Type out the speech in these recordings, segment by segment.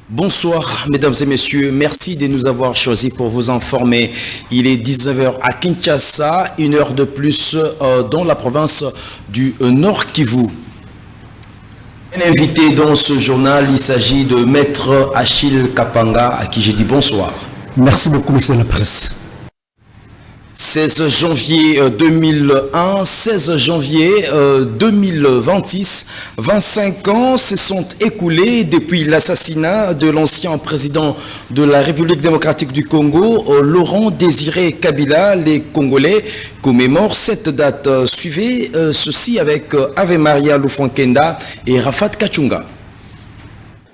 Bonsoir mesdames et messieurs, merci de nous avoir choisis pour vous informer. Il est 19h à Kinshasa, une heure de plus dans la province du Nord Kivu. Un invité dans ce journal, il s'agit de Maître Achille Kapanga, à qui j'ai dit bonsoir. Merci beaucoup monsieur la presse. 16 janvier 2001, 16 janvier 2026, 25 ans se sont écoulés depuis l'assassinat de l'ancien président de la République démocratique du Congo, Laurent Désiré Kabila. Les Congolais commémorent cette date. Suivez ceci avec Ave Maria Lufonkenda et Rafat Kachunga.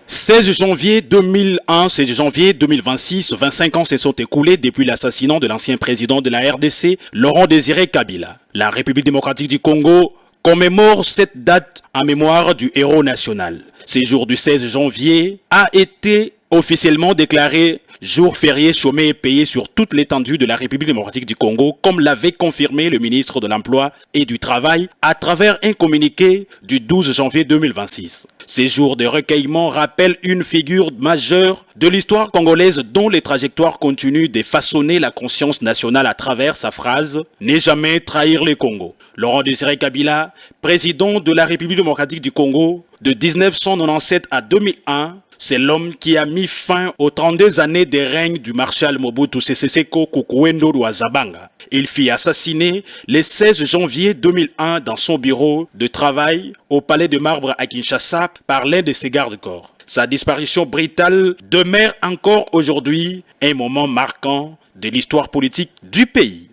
16 janvier 2001, 16 janvier 2026, 25 ans se sont écoulés depuis l'assassinat de l'ancien président de la RDC, Laurent Désiré Kabila. La République démocratique du Congo commémore cette date en mémoire du héros national. Ce jour du 16 janvier a été officiellement déclaré jour férié chômé et payé sur toute l'étendue de la République démocratique du Congo, comme l'avait confirmé le ministre de l'Emploi et du Travail à travers un communiqué du 12 janvier 2026. Ces jours de recueillement rappellent une figure majeure de l'histoire congolaise dont les trajectoires continuent de façonner la conscience nationale à travers sa phrase « Ne jamais trahir le Congo ». Laurent Désiré Kabila, président de la République démocratique du Congo de 1997 à 2001, c'est l'homme qui a mis fin aux 32 années de règne du marshal Mobutu Sese Seko Kukuwendo Lwazabanga. Il fut assassiné le 16 janvier 2001 dans son bureau de travail au Palais de Marbre à Kinshasa par l'un de ses gardes-corps. Sa disparition brutale demeure encore aujourd'hui un moment marquant de l'histoire politique du pays.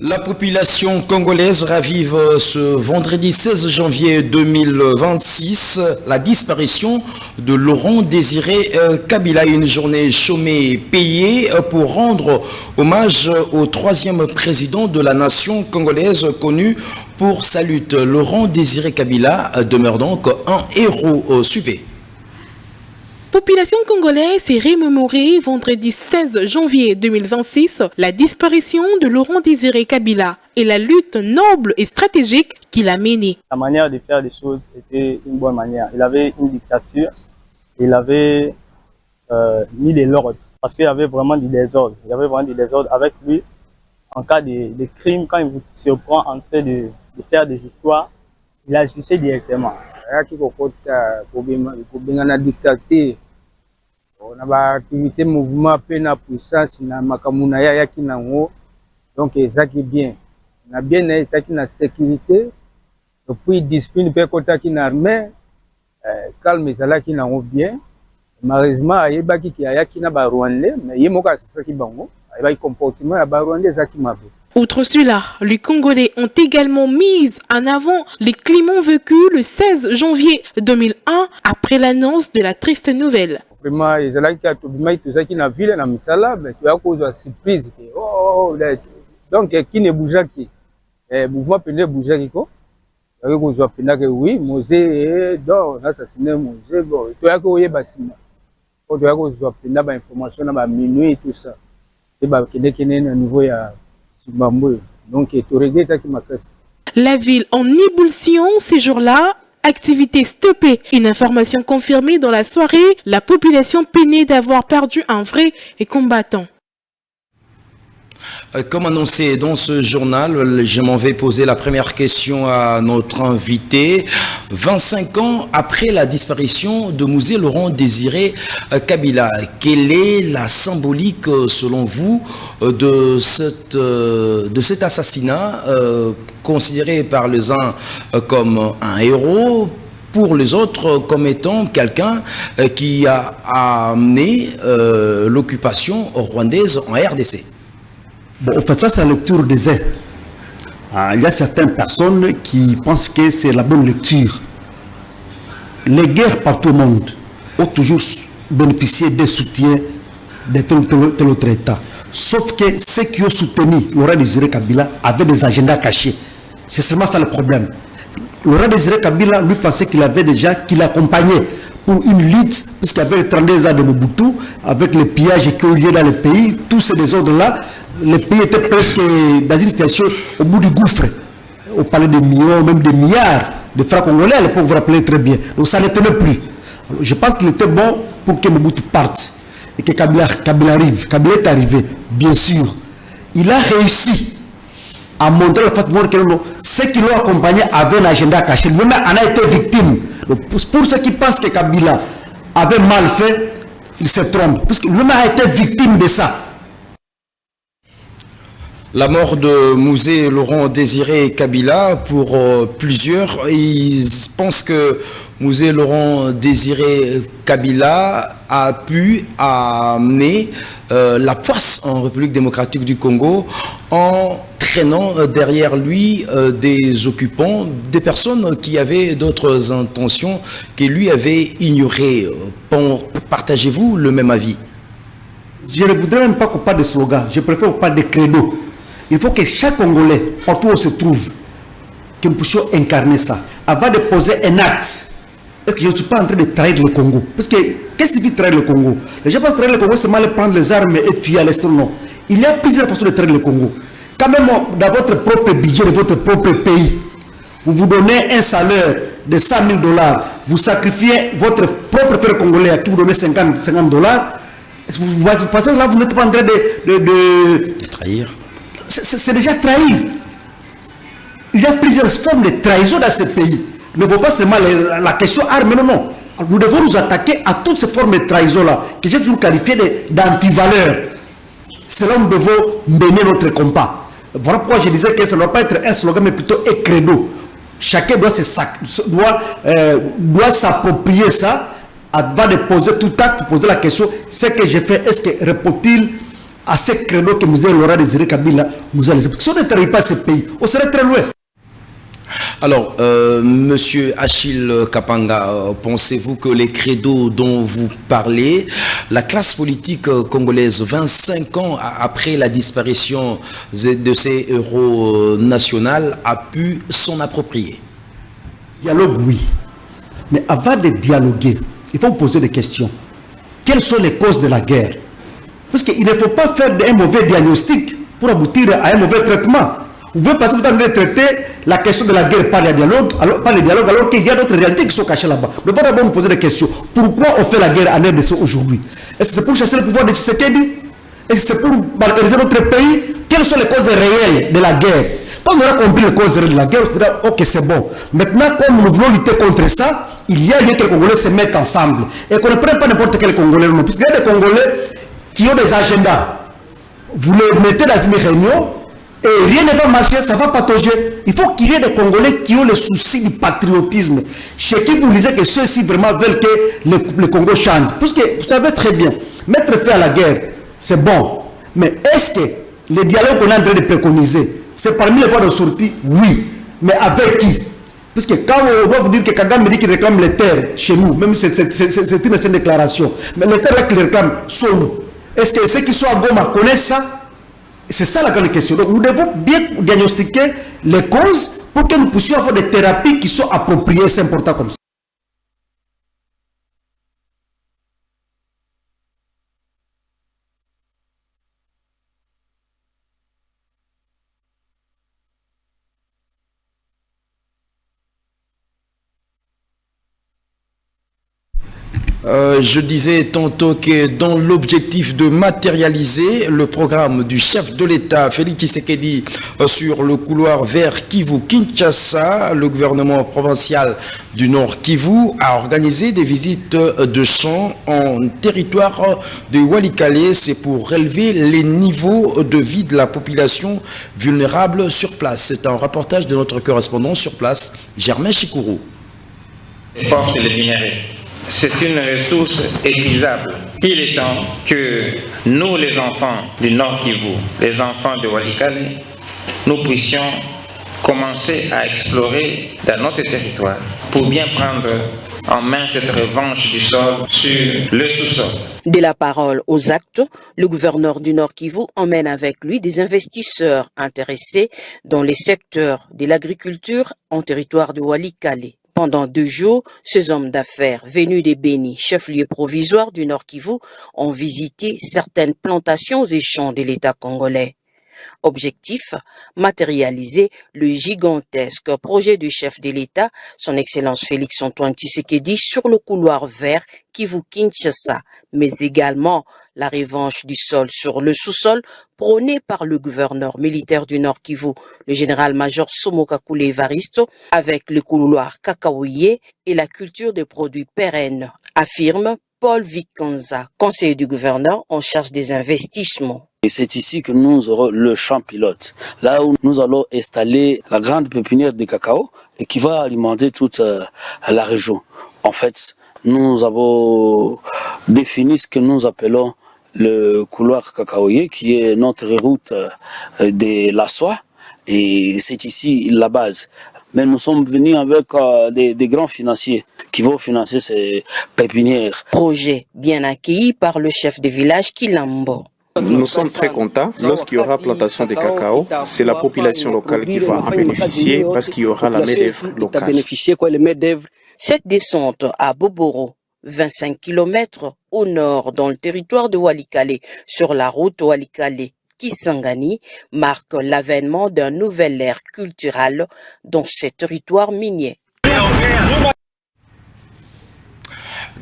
La population congolaise ravive ce vendredi 16 janvier 2026 la disparition de Laurent Désiré Kabila, une journée chômée payée pour rendre hommage au troisième président de la nation congolaise connu pour sa lutte. Laurent Désiré Kabila demeure donc un héros. Suivez. Population congolaise s'est remémorée vendredi 16 janvier 2026 la disparition de Laurent Désiré Kabila et la lutte noble et stratégique qu'il a menée. Sa manière de faire des choses était une bonne manière. Il avait une dictature, il avait mis de l'ordre parce qu'il y avait vraiment du désordre. Il y avait vraiment du désordre avec lui. En cas de crime, quand il vous surprend en train de faire des histoires, il agissait directement. On a activité mouvement plein puissance na makamuna ya kinango donc ezaki bien na bien ezaki na sécurité depuis discipline pe kota ki na armée calme ezalaki nango bien malheureusement ayebaki ki ayaki na ba Rwandais mais yemoko asaki bango ayebaki comportement ya ba Rwandais ezaki mabe. Outre cela, les Congolais ont également mis en avant les climats vécus le 16 janvier 2001 après l'annonce de la triste nouvelle. Vraiment, ils allaient qui a tout bien tout ça qui na ville na misala, mais tu as cause de surprise. Donc qui ne bouge qui, mouvement peine bouger qui quoi? Avec cause de peine que oui, Mosé donc assassiné Mosé bon, tu as quoi y basina. Quand tu as cause de peine ba information na minuit et tout ça. Et ba qui na niveau ya Subambo. Donc tu regrettes qui m'a cassé. La ville en ébullition ces jours-là. Activité stoppée. Une information confirmée dans la soirée, la population peinait d'avoir perdu un vrai combattant. Comme annoncé dans ce journal, je m'en vais poser la première question à notre invité. 25 ans après la disparition de Musée Laurent Désiré Kabila, quelle est la symbolique selon vous de cet assassinat considéré par les uns comme un héros, pour les autres comme étant quelqu'un qui a amené l'occupation rwandaise en RDC? Bon, en fait, ça, c'est la lecture des uns. Il y a certaines personnes qui pensent que c'est la bonne lecture. Les guerres partout au monde ont toujours bénéficier des soutiens de tel autre État. Sauf que ceux qui ont soutenu Laurent Désiré Kabila avaient des agendas cachés. C'est seulement ça le problème. Laurent Désiré Kabila, lui, pensait qu'il avait déjà, qu'il accompagnait pour une lutte, puisqu'il y avait les 32 ans de Mobutu, avec les pillages qui ont eu lieu dans le pays, tous ces désordres-là, le pays était presque dans une situation au bout du gouffre. On parlait de millions, même de milliards de francs congolais, à l'époque, vous vous rappelez très bien. Donc ça ne tenait plus. Alors, je pense qu'il était bon pour que Mobutu parte et que Kabila arrive. Kabila est arrivé, bien sûr. Il a réussi à montrer le fait que ceux qui l'ont accompagné avaient un agenda caché. Lui-même en a été victime. Donc, pour ceux qui pensent que Kabila avait mal fait, il se trompe. Puisque lui-même a été victime de ça. La mort de Mouzé Laurent Désiré Kabila, pour plusieurs, ils pensent que Mouzé Laurent Désiré Kabila a pu amener la poisse en République démocratique du Congo en traînant derrière lui des occupants, des personnes qui avaient d'autres intentions que lui avait ignorées. Partagez-vous le même avis? Je ne voudrais même pas qu'on parle de slogan, je préfère qu'on parle de credo. Il faut que chaque Congolais, partout où on se trouve, que nous puissions incarner ça. Avant de poser un acte, est-ce que je ne suis pas en train de trahir le Congo? Parce que, qu'est-ce que signifie trahir le Congo? Les gens pensent trahir le Congo, c'est mal prendre les armes et tuer à l'est. Non. Il y a plusieurs façons de trahir le Congo. Quand même, dans votre propre budget de votre propre pays, vous vous donnez un salaire de 100 000 $, vous sacrifiez votre propre frère congolais à qui vous donnez 50 $. Vous pensez que là, vous n'êtes pas en train de trahir. C'est déjà trahir. Il y a plusieurs formes de trahison dans ce pays. Ne vaut pas seulement la question arme, non. Nous devons nous attaquer à toutes ces formes de trahison-là, que j'ai toujours qualifiées d'antivaleurs. C'est là où nous devons mener notre combat. Voilà pourquoi je disais que ça ne doit pas être un slogan, mais plutôt un credo. Chacun doit s'approprier ça avant de poser tout acte, poser la question, ce que j'ai fait, est-ce que répond-il à ce créneau que nous avons Laurent Désiré Kabila nous a laissé? Si on ne trahit pas ce pays, on serait très loin. Alors, Monsieur Achille Kapanga, pensez-vous que les credos dont vous parlez, la classe politique congolaise, 25 ans après la disparition de ces héros nationaux, a pu s'en approprier? Dialogue, oui. Mais avant de dialoguer, il faut poser des questions. Quelles sont les causes de la guerre? Parce qu'il ne faut pas faire un mauvais diagnostic pour aboutir à un mauvais traitement. Vous voulez passer vous avez traiter la question de la guerre par le dialogue, alors qu'il y a d'autres réalités qui sont cachées là-bas. Nous devons d'abord nous poser des questions. Pourquoi on fait la guerre en RDC aujourd'hui? Est-ce que c'est pour chasser le pouvoir de Tshisekedi? Est-ce que c'est pour balkaniser notre pays? Quelles sont les causes réelles de la guerre? Quand on aura compris les causes réelles de la guerre, on se dira, ok, c'est bon. Maintenant, comme nous voulons lutter contre ça, il y a lieu que les Congolais se mettent ensemble. Et qu'on ne prenne pas n'importe quel Congolais, non. Puisqu'il y a des Congolais qui ont des agendas. Vous les mettez dans une réunion et rien ne va marcher, ça va patauger. Il faut qu'il y ait des Congolais qui ont le souci du patriotisme. Chez qui vous lisez que ceux-ci vraiment veulent que le Congo change. Parce que vous savez très bien, mettre fin à la guerre, c'est bon. Mais est-ce que le dialogue qu'on est en train de préconiser, c'est parmi les voies de sortie? Oui. Mais avec qui? Parce que quand on doit vous dire que Kagame dit qu'il réclame les terres chez nous, même si c'est une déclaration, mais les terres là qu'il réclame sont où? Est-ce que ceux qui sont à Goma connaissent ça? C'est ça la grande question. Donc nous devons bien diagnostiquer les causes pour que nous puissions avoir des thérapies qui sont appropriées. C'est important comme ça. Je disais tantôt que dans l'objectif de matérialiser le programme du chef de l'État, Félix Tshisekedi, sur le couloir vers Kivu-Kinshasa, le gouvernement provincial du Nord Kivu a organisé des visites de champs en territoire de Walikale. C'est pour relever les niveaux de vie de la population vulnérable sur place. C'est un reportage de notre correspondant sur place, Germain Chikourou. Porte les minéraux. C'est une ressource épuisable. Il est temps que nous, les enfants du Nord Kivu, les enfants de Walikale, nous puissions commencer à explorer dans notre territoire pour bien prendre en main cette revanche du sol sur le sous-sol. De la parole aux actes, le gouverneur du Nord Kivu emmène avec lui des investisseurs intéressés dans les secteurs de l'agriculture en territoire de Walikale. Pendant 2 jours, ces hommes d'affaires venus des Béni, chef-lieu provisoire du Nord Kivu, ont visité certaines plantations et champs de l'État congolais. Objectif, matérialiser le gigantesque projet du chef de l'État, son Excellence Félix-Antoine Tshisekedi, sur le couloir vert Kivu-Kinshasa, mais également la revanche du sol sur le sous-sol prônée par le gouverneur militaire du Nord Kivu, le général-major Somokakule Evaristo, avec le couloir Kakaouye et la culture de produits pérennes, affirme Paul Vikanza, conseiller du gouverneur en charge des investissements. Et c'est ici que nous aurons le champ pilote, là où nous allons installer la grande pépinière de cacao et qui va alimenter toute la région. En fait, nous avons défini ce que nous appelons le couloir cacaoyer, qui est notre route de la soie, et c'est ici la base. Mais nous sommes venus avec des grands financiers qui vont financer ces pépinières. Projet bien accueilli par le chef de village Kilambo. Nous sommes très contents. Lorsqu'il y aura plantation de cacao, c'est la population locale qui va en bénéficier parce qu'il y aura la main-d'œuvre locale. Cette descente à Boboro, 25 km au nord dans le territoire de Walikale, sur la route Walikale-Kisangani, marque l'avènement d'un nouvel ère culturel dans ces territoires miniers.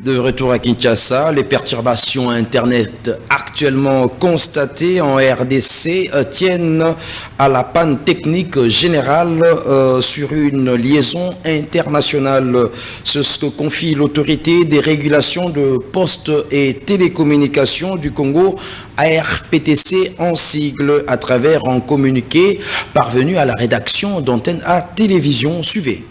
De retour à Kinshasa, les perturbations Internet actuellement constatées en RDC tiennent à la panne technique générale sur une liaison internationale. C'est ce que confie l'autorité des régulations de postes et télécommunications du Congo, ARPTC en sigle, à travers un communiqué parvenu à la rédaction d'Antenne A Télévision. Suivez.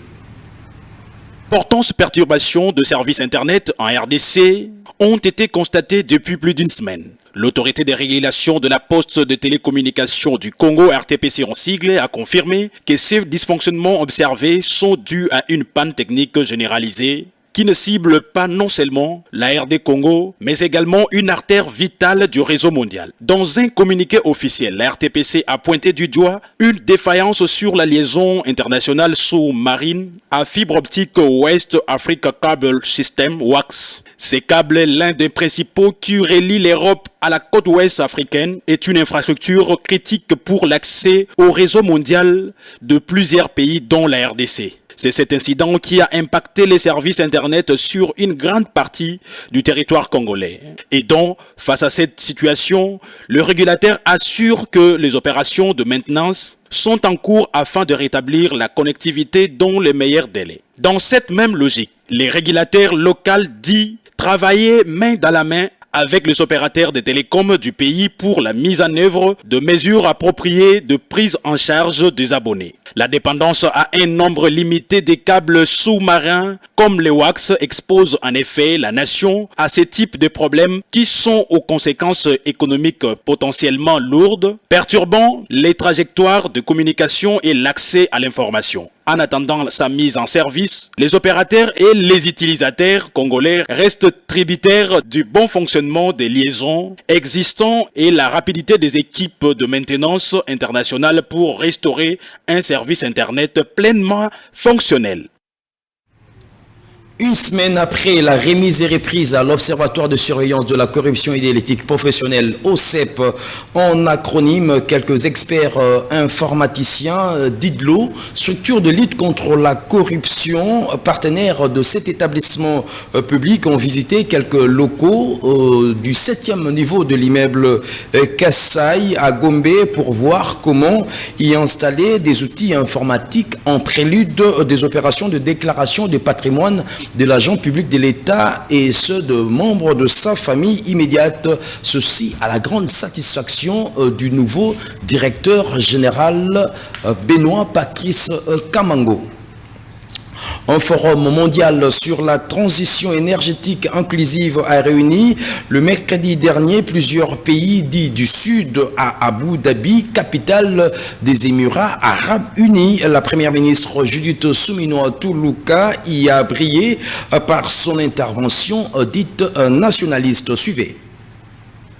D'importantes perturbations de services Internet en RDC ont été constatées depuis plus d'une semaine. L'autorité des régulations de la poste de télécommunications du Congo, RTPC en sigle, a confirmé que ces dysfonctionnements observés sont dus à une panne technique généralisée qui ne cible pas non seulement la RD Congo, mais également une artère vitale du réseau mondial. Dans un communiqué officiel, la RTPC a pointé du doigt une défaillance sur la liaison internationale sous-marine à fibre optique West Africa Cable System, WACS. Ces câbles, l'un des principaux qui relie l'Europe à la côte ouest africaine, est une infrastructure critique pour l'accès au réseau mondial de plusieurs pays dont la RDC. C'est cet incident qui a impacté les services Internet sur une grande partie du territoire congolais. Et donc, face à cette situation, le régulateur assure que les opérations de maintenance sont en cours afin de rétablir la connectivité dans les meilleurs délais. Dans cette même logique, les régulateurs locaux disent travailler main dans la main avec les opérateurs de télécoms du pays pour la mise en œuvre de mesures appropriées de prise en charge des abonnés. La dépendance à un nombre limité des câbles sous-marins comme les WACS expose en effet la nation à ce type de problèmes qui sont aux conséquences économiques potentiellement lourdes, perturbant les trajectoires de communication et l'accès à l'information. En attendant sa mise en service, les opérateurs et les utilisateurs congolais restent tributaires du bon fonctionnement des liaisons existantes et la rapidité des équipes de maintenance internationale pour restaurer un service Internet pleinement fonctionnel. Une semaine après la remise et reprise à l'Observatoire de surveillance de la corruption et de l'éthique professionnelle, OCEP, en acronyme, quelques experts informaticiens d'IDLO, structure de lutte contre la corruption, partenaires de cet établissement public, ont visité quelques locaux du 7e niveau de l'immeuble Kassai à Gombe pour voir comment y installer des outils informatiques en prélude des opérations de déclaration de patrimoine de l'agent public de l'État et ceux de membres de sa famille immédiate, ceci à la grande satisfaction du nouveau directeur général Benoît Patrice Kamango. Un forum mondial sur la transition énergétique inclusive a réuni le mercredi dernier plusieurs pays dits du Sud à Abu Dhabi, capitale des Émirats arabes unis. La première ministre Judith Suminwa Tuluka y a brillé par son intervention dite nationaliste. Suivez.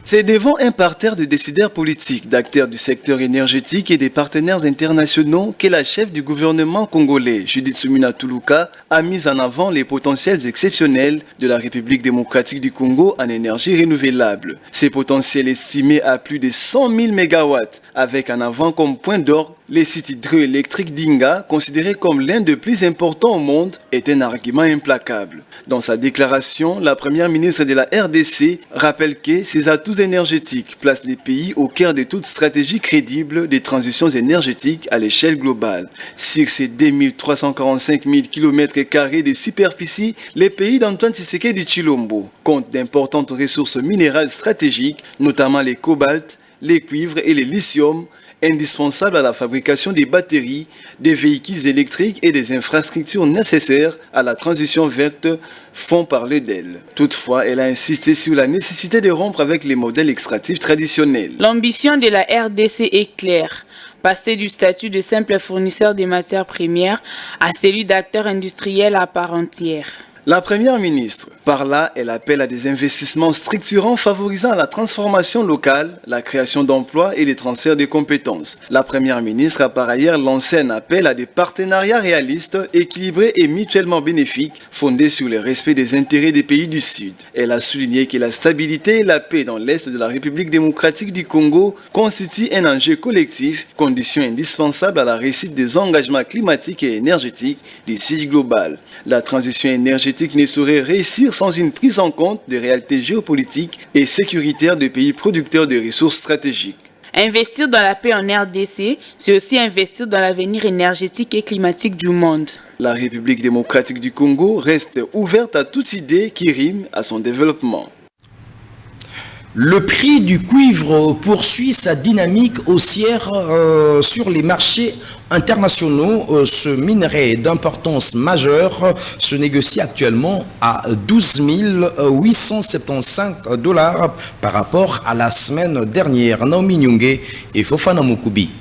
C'est devant un parterre de décideurs politiques, d'acteurs du secteur énergétique et des partenaires internationaux que la chef du gouvernement congolais, Judith Suminwa Tuluka, a mis en avant les potentiels exceptionnels de la République démocratique du Congo en énergie renouvelable. Ces potentiels estimés à plus de 100 000 MW, avec en avant comme point d'orgue les sites hydroélectriques d'Inga, considérés comme l'un des plus importants au monde, est un argument implacable. Dans sa déclaration, la première ministre de la RDC rappelle que ces atouts énergétiques placent les pays au cœur de toute stratégie crédible des transitions énergétiques à l'échelle globale. Sur ces 2345 000 km² de superficie, les pays d'Antoine Tshisekedi Tshilombo comptent d'importantes ressources minérales stratégiques, notamment les cobaltes, les cuivres et les lithium, indispensables à la fabrication des batteries, des véhicules électriques et des infrastructures nécessaires à la transition verte, font parler d'elle. Toutefois, elle a insisté sur la nécessité de rompre avec les modèles extractifs traditionnels. L'ambition de la RDC est claire. Passer du statut de simple fournisseur des matières premières à celui d'acteur industriel à part entière. La première ministre, par là, elle appelle à des investissements structurants favorisant la transformation locale, la création d'emplois et les transferts de compétences. La première ministre a par ailleurs lancé un appel à des partenariats réalistes, équilibrés et mutuellement bénéfiques, fondés sur le respect des intérêts des pays du Sud. Elle a souligné que la stabilité et la paix dans l'Est de la République démocratique du Congo constituent un enjeu collectif, condition indispensable à la réussite des engagements climatiques et énergétiques du Sud global. La transition énergétique ne saurait réussir sans une prise en compte des réalités géopolitiques et sécuritaires des pays producteurs de ressources stratégiques. Investir dans la paix en RDC, c'est aussi investir dans l'avenir énergétique et climatique du monde. La République démocratique du Congo reste ouverte à toute idée qui rime à son développement. Le prix du cuivre poursuit sa dynamique haussière sur les marchés internationaux. Ce minerai d'importance majeure se négocie actuellement à 12 875 $ par rapport à la semaine dernière. Naomi Nyungé et Fofana Mukubi.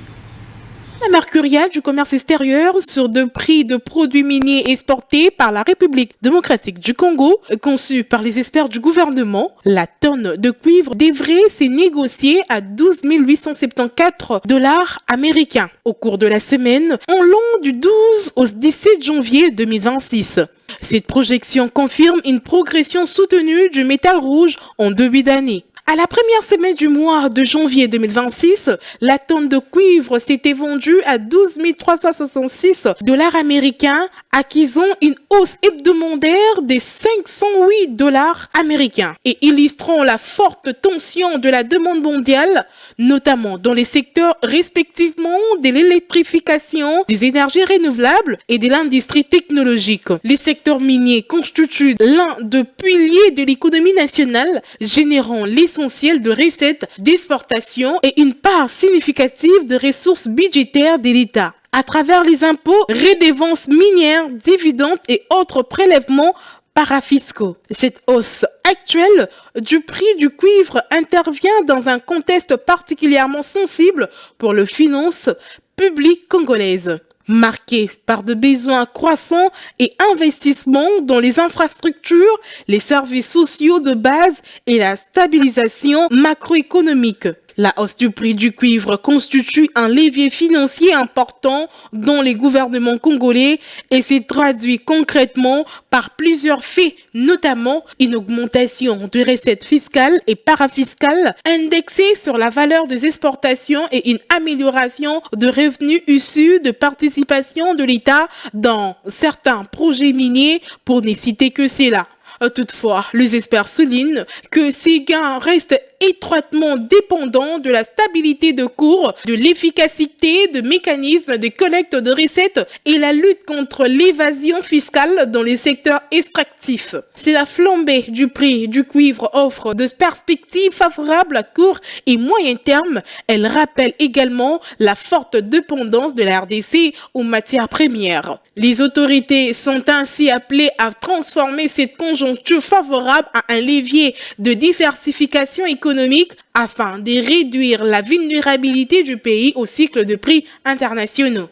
La mercuriale du commerce extérieur sur deux prix de produits miniers exportés par la République démocratique du Congo, conçu par les experts du gouvernement, la tonne de cuivre devrait s'est négociée à 12 874 $ américains au cours de la semaine, en long du 12 au 17 janvier 2026. Cette projection confirme une progression soutenue du métal rouge en début d'année. À la première semaine du mois de janvier 2026, la tonne de cuivre s'était vendue à 12 366 $ américains, acquisant une hausse hebdomadaire de 508 $ américains et illustrant la forte tension de la demande mondiale, notamment dans les secteurs respectivement de l'électrification, des énergies renouvelables et de l'industrie technologique. Les secteurs miniers constituent l'un des piliers de l'économie nationale, générant l'essentiel de recettes d'exportation et une part significative de ressources budgétaires de l'État à travers les impôts, redevances minières, dividendes et autres prélèvements parafiscaux. Cette hausse actuelle du prix du cuivre intervient dans un contexte particulièrement sensible pour les finances publiques congolaises, marqué par de besoins croissants et investissements dans les infrastructures, les services sociaux de base et la stabilisation macroéconomique. La hausse du prix du cuivre constitue un levier financier important dans les gouvernements congolais et s'est traduit concrètement par plusieurs faits, notamment une augmentation de recettes fiscales et parafiscales indexées sur la valeur des exportations et une amélioration de revenus issus de participation de l'État dans certains projets miniers, pour ne citer que cela. Toutefois, les experts soulignent que ces gains restent étroitement dépendant de la stabilité de cours, de l'efficacité de mécanismes de collecte de recettes et la lutte contre l'évasion fiscale dans les secteurs extractifs. Si la flambée du prix du cuivre offre de perspectives favorables à court et moyen terme, elle rappelle également la forte dépendance de la RDC aux matières premières. Les autorités sont ainsi appelées à transformer cette conjoncture favorable à un levier de diversification économique afin de réduire la vulnérabilité du pays au cycle de prix internationaux.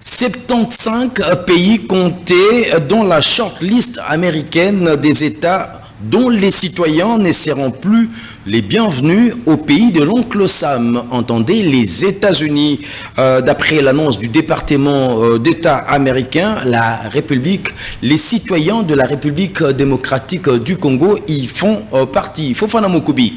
75 pays comptés dans la shortlist américaine des États dont les citoyens ne seront plus les bienvenus au pays de l'oncle Sam, entendez les États-Unis. D'après l'annonce du département d'État américain, les citoyens de la République démocratique du Congo y font partie. Fofana Mokubi.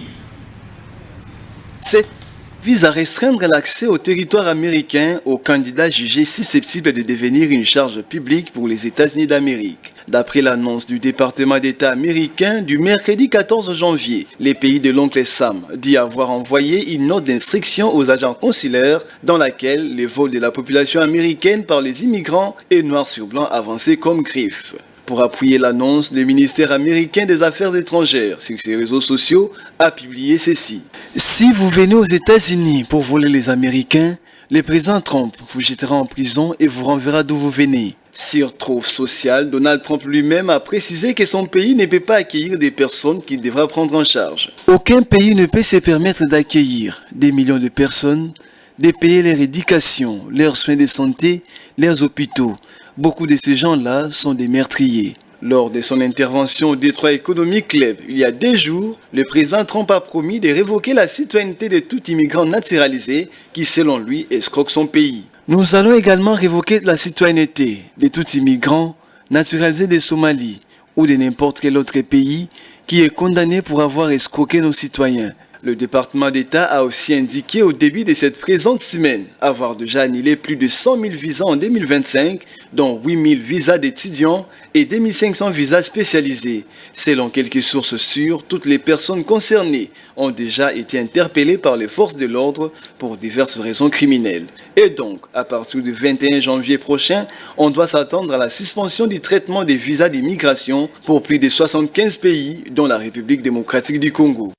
Vise à restreindre l'accès au territoire américain aux candidats jugés susceptibles de devenir une charge publique pour les États-Unis d'Amérique. D'après l'annonce du département d'État américain du mercredi 14 janvier, les pays de l'oncle Sam dit avoir envoyé une note d'instruction aux agents consulaires dans laquelle les vols de la population américaine par les immigrants est noir sur blanc avancé comme griffe. Pour appuyer l'annonce, le ministère américain des Affaires étrangères sur ses réseaux sociaux a publié ceci. Si vous venez aux États-Unis pour voler les Américains, le président Trump vous jettera en prison et vous renverra d'où vous venez. Sur Truth Social, Donald Trump lui-même a précisé que son pays ne peut pas accueillir des personnes qu'il devra prendre en charge. Aucun pays ne peut se permettre d'accueillir des millions de personnes, de payer leur éducation, leurs soins de santé, leurs hôpitaux. Beaucoup de ces gens-là sont des meurtriers. Lors de son intervention au Detroit Economic Club il y a 2 jours, le président Trump a promis de révoquer la citoyenneté de tout immigrant naturalisé qui, selon lui, escroque son pays. Nous allons également révoquer la citoyenneté de tout immigrant naturalisé de Somalie ou de n'importe quel autre pays qui est condamné pour avoir escroqué nos citoyens. Le département d'État a aussi indiqué au début de cette présente semaine avoir déjà annulé plus de 100 000 visas en 2025, dont 8 000 visas d'étudiants et 2 500 visas spécialisés. Selon quelques sources sûres, toutes les personnes concernées ont déjà été interpellées par les forces de l'ordre pour diverses raisons criminelles. Et donc, à partir du 21 janvier prochain, on doit s'attendre à la suspension du traitement des visas d'immigration pour plus de 75 pays, dont la République démocratique du Congo.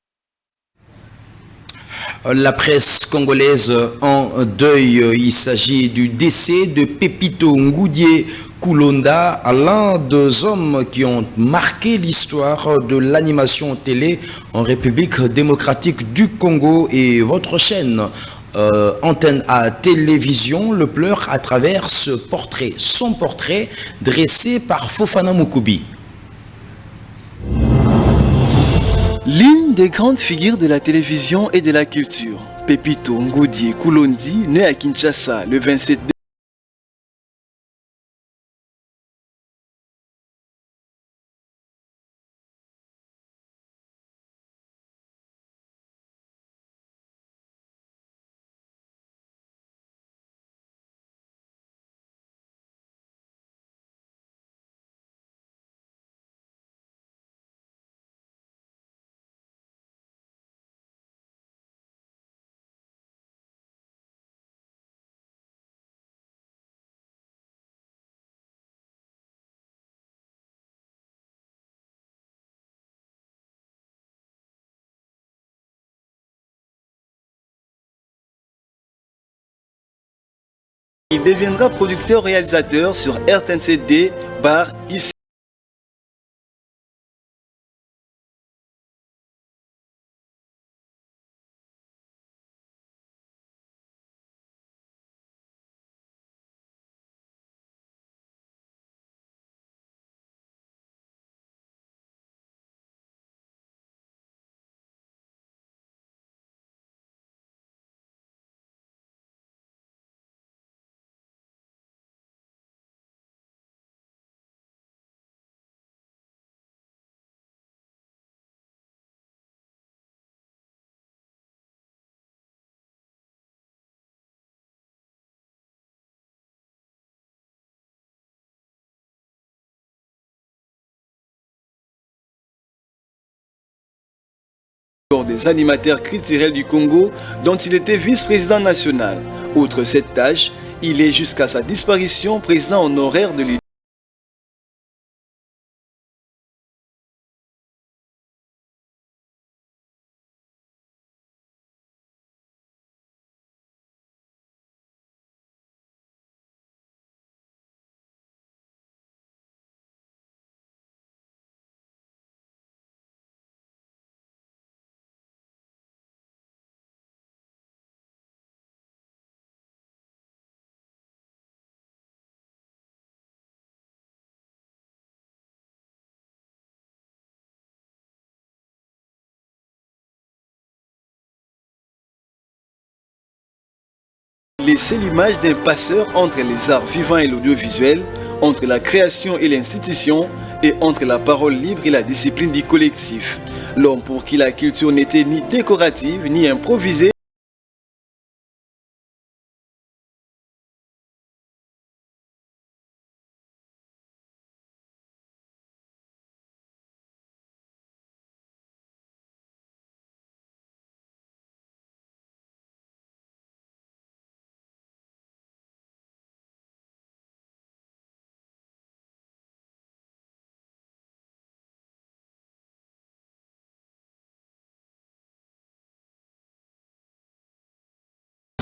La presse congolaise en deuil, il s'agit du décès de Pepito Ngoudié Koulonda, l'un des hommes qui ont marqué l'histoire de l'animation télé en République démocratique du Congo, et votre chaîne Antenne à télévision le pleure à travers son portrait dressé par Fofana Mokubi. L'une des grandes figures de la télévision et de la culture, Pepito Ngoudié Koulondi, né à Kinshasa le 27Il deviendra producteur-réalisateur sur RTNCD, ici. des animateurs culturels du Congo dont il était vice-président national. Outre cette tâche, il est jusqu'à sa disparition président honoraire de l'Union. Laisser l'image d'un passeur entre les arts vivants et l'audiovisuel, entre la création et l'institution, et entre la parole libre et la discipline du collectif. L'homme pour qui la culture n'était ni décorative ni improvisée.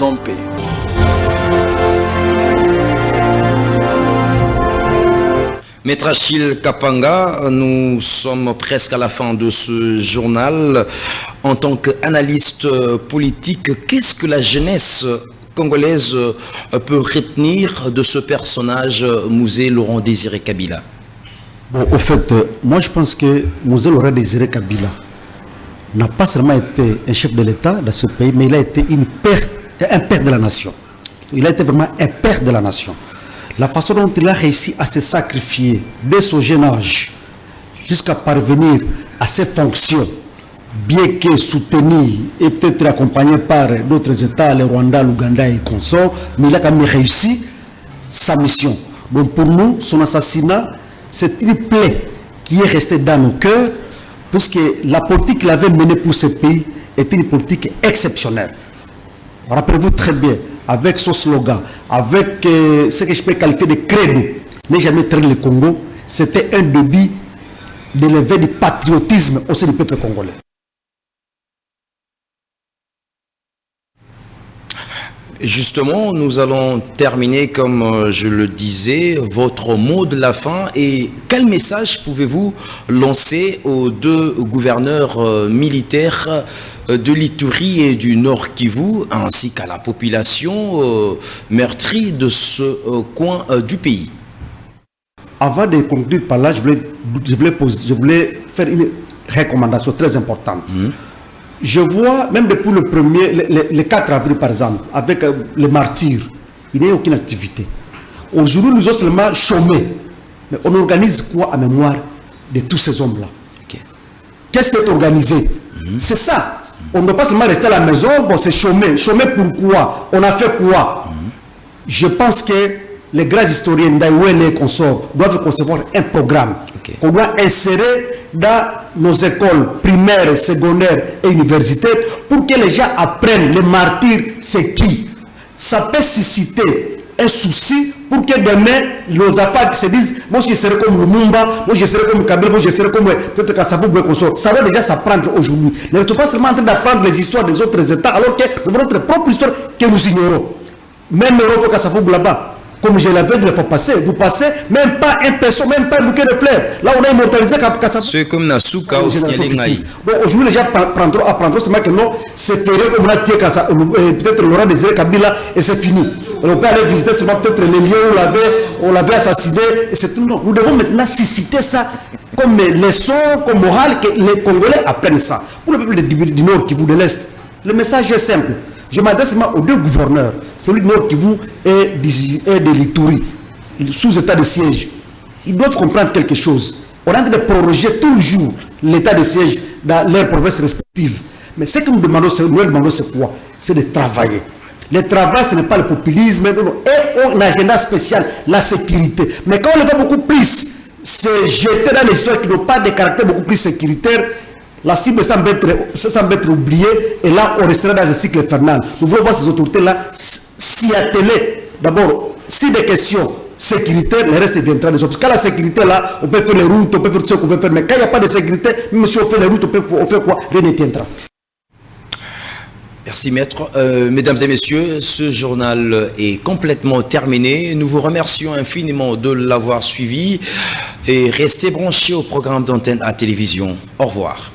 En paix. Maître Achille Kapanga, nous sommes presque à la fin de ce journal. En tant qu'analyste politique, qu'est-ce que la jeunesse congolaise peut retenir de ce personnage, Mouzé Laurent Désiré Kabila? Bon, au fait, moi je pense que Mouzé Laurent Désiré Kabila n'a pas seulement été un chef de l'État dans ce pays, mais il a été un père de la nation. Il a été vraiment un père de la nation. La façon dont il a réussi à se sacrifier dès son jeune âge jusqu'à parvenir à ses fonctions, bien que soutenu et peut-être accompagné par d'autres États, le Rwanda, l'Ouganda et consorts, mais il a quand même réussi sa mission. Donc pour nous, son assassinat, c'est une plaie qui est restée dans nos cœurs, puisque la politique qu'il avait menée pour ce pays est une politique exceptionnelle. Rappelez-vous très bien, avec son slogan, avec ce que je peux qualifier de credo, n'est jamais traiter le Congo, c'était un début d'élever du patriotisme au sein du peuple congolais. Justement, nous allons terminer, comme je le disais, votre mot de la fin. Et quel message pouvez-vous lancer aux deux gouverneurs militaires de l'Ituri et du Nord Kivu, ainsi qu'à la population meurtrie de ce coin du pays? Avant de conclure par là, je voulais faire une recommandation très importante. Je vois, même depuis le 4 avril par exemple, avec les martyrs, il n'y a aucune activité. Aujourd'hui, nous avons seulement chômé. Mais on organise quoi en mémoire de tous ces hommes-là? Qu'est-ce qui est organisé? C'est ça. On ne doit pas seulement rester à la maison, bon, c'est chômer. Chômer pourquoi? On a fait quoi? Je pense que les grands historiens d'Aïwele et consorts doivent concevoir un programme qu'on doit insérer dans nos écoles primaires, secondaires et universitaires pour que les gens apprennent les martyrs, c'est qui. Ça peut susciter un souci pour que demain, nos enfants se disent, moi je serai comme Lumumba, moi je serai comme Kabila, moi je serai comme peut-être Kassabou, ça va déjà s'apprendre aujourd'hui. Ne restons pas seulement en train d'apprendre les histoires des autres États, alors que nous avons notre propre histoire que nous ignorons. Même l'Europe, Kassabou là-bas. Comme je l'avais dit, vous passez, même pas un perso, même pas un bouquet de fleurs. Là, on a immortalisé Kassabou. C'est comme Nasuka ou Sialengaï. Donc aujourd'hui, les gens apprendront seulement que non, c'est férié comme on a tiré peut-être Laurent Désiré Kabila et c'est fini. On peut aller visiter seulement peut-être les lieux où on l'avait assassiné et c'est tout. Non. Nous devons maintenant susciter ça comme leçon, comme morale, que les Congolais apprennent ça. Pour le peuple du Nord Kivu, de l'Est, le message est simple. Je m'adresse seulement aux deux gouverneurs, celui du Nord Kivu et de l'Ituri, sous état de siège. Ils doivent comprendre quelque chose. On est en train de proroger tout le jour l'état de siège dans leurs provinces respectives. Mais ce que nous demandons, c'est quoi? C'est de travailler. Le travail, ce n'est pas le populisme, et un agenda spécial, la sécurité. Mais quand on le voit beaucoup plus se jeter dans les histoires qui n'ont pas de caractère beaucoup plus sécuritaire, la cible semble être oubliée, et là, on restera dans un cycle infernal. Nous voulons voir ces autorités-là s'y atteler. D'abord, si des questions sécuritaires, le reste viendra des autres. Parce qu'à la sécurité, là, on peut faire les routes, on peut faire tout ce qu'on veut faire, mais quand il n'y a pas de sécurité, même si on fait les routes, on fait quoi? Rien ne tiendra. Merci maître. Mesdames et messieurs, ce journal est complètement terminé. Nous vous remercions infiniment de l'avoir suivi et restez branchés au programme d'Antenne à télévision. Au revoir.